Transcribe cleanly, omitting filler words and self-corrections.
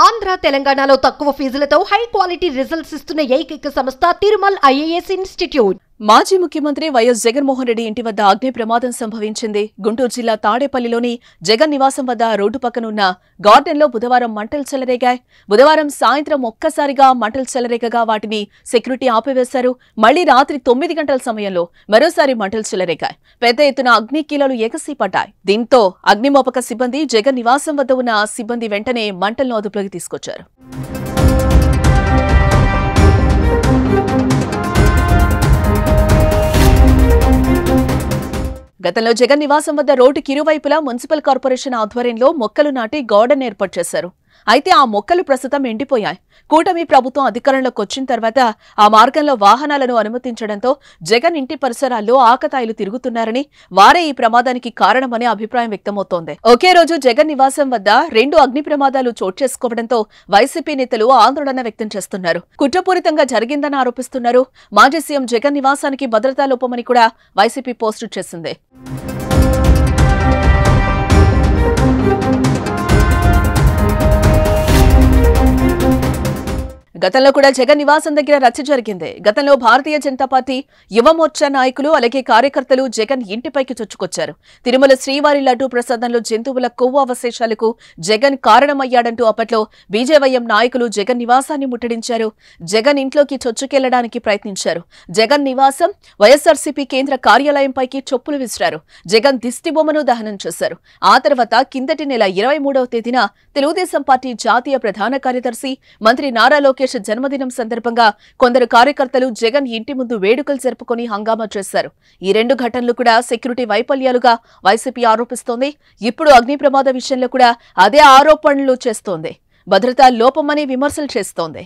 ఆంధ్ర తెలంగాణలో తక్కువ ఫీజులతో high quality results ఇస్తున్న ఏకైక సంస్థ తిరుమల్ ఐఏఎస్ ఇన్స్టిట్యూట్. మాజీ ముఖ్యమంత్రి వైఎస్ జగన్మోహన్ రెడ్డి ఇంటి వద్ద అగ్ని ప్రమాదం సంభవించింది. గుంటూరు జిల్లా తాడేపల్లిలోని జగన్ నివాసం వద్ద రోడ్డు పక్కనున్న గార్డెన్లో బుధవారం మంటలు చెలరేగాయి. బుధవారం సాయంత్రం ఒక్కసారిగా మంటలు చెలరేగగా వాటిని సెక్యూరిటీ ఆపివేశారు. మళ్లీ రాత్రి 9 గంటల సమయంలో మరోసారి మంటలు చెలరేగాయి. పెద్ద ఎత్తున అగ్ని కీలలు ఎగసిపడ్డాయి. దీంతో అగ్నిమాపక సిబ్బంది జగన్ నివాసం వద్ద ఉన్న సిబ్బంది వెంటనే మంటలను అదుపులోకి తీసుకొచ్చారు. గతంలో జగన్ నివాసం వద్ద రోడ్డుకి ఇరువైపులా మున్సిపల్ కార్పొరేషన్ ఆధ్వర్యంలో మొక్కలు నాటి గార్డెన్ ఏర్పాటు చేశారు. అయితే ఆ మొక్కలు ప్రస్తుతం ఎండిపోయాయి. కూటమి ప్రభుత్వం అధికారంలోకి వచ్చిన తర్వాత ఆ మార్గంలో వాహనాలను అనుమతించడంతో జగన్ ఇంటి పరిసరాల్లో ఆకతాయిలు తిరుగుతున్నారని, వారే ఈ ప్రమాదానికి కారణమనే అభిప్రాయం వ్యక్తమవుతోంది. ఒకే రోజు జగన్ నివాసం వద్ద 2 అగ్ని ప్రమాదాలు చోటు చేసుకోవడంతో వైసీపీ నేతలు ఆందోళన వ్యక్తం చేస్తున్నారు. కుట్రపూరితంగా జరిగిందని ఆరోపిస్తున్నారు. మాజీ సీఎం జగన్ నివాసానికి భద్రతా లోపమని కూడా వైసీపీ పోస్టు చేసింది. గతంలో కూడా జగన్ నివాసం దగ్గర రచ్చ జరిగింది. గతంలో భారతీయ జనతా పార్టీ యువమోర్చా నాయకులు అలాగే కార్యకర్తలు జగన్ ఇంటిపైకి చొచ్చుకొచ్చారు. తిరుమల శ్రీవారి లడ్డూ ప్రసాదంలో జంతువుల కొవ్వు అవశేషాలకు జగన్ కారణమయ్యాడంటూ అప్పట్లో బీజేవైఎం నాయకులు జగన్ నివాసాన్ని ముట్టడించారు. జగన్ ఇంట్లోకి చొచ్చుకెళ్లడానికి ప్రయత్నించారు. జగన్ నివాసం, వైఎస్ఆర్సీపీ కేంద్ర కార్యాలయంపైకి చొప్పులు విసిరారు. జగన్ దిష్టిబొమ్మను దహనం చేశారు. ఆ తర్వాత కిందటి నెల 23వ తేదీన తెలుగుదేశం పార్టీ జాతీయ ప్రధాన కార్యదర్శి మంత్రి నారా లోకేష్ జన్మదినం సందర్భంగా కొందరు కార్యకర్తలు జగన్ ఇంటి ముందు వేడుకలు జరుపుకొని హంగామా చేశారు. ఈ 2 ఘటనలు కూడా సెక్యూరిటీ వైఫల్యాలుగా వైసీపీ ఆరోపిస్తోంది. ఇప్పుడు అగ్ని ప్రమాద విషయంలో కూడా అదే ఆరోపణలు చేస్తోంది. భద్రతా లోపమని విమర్శలు చేస్తోంది.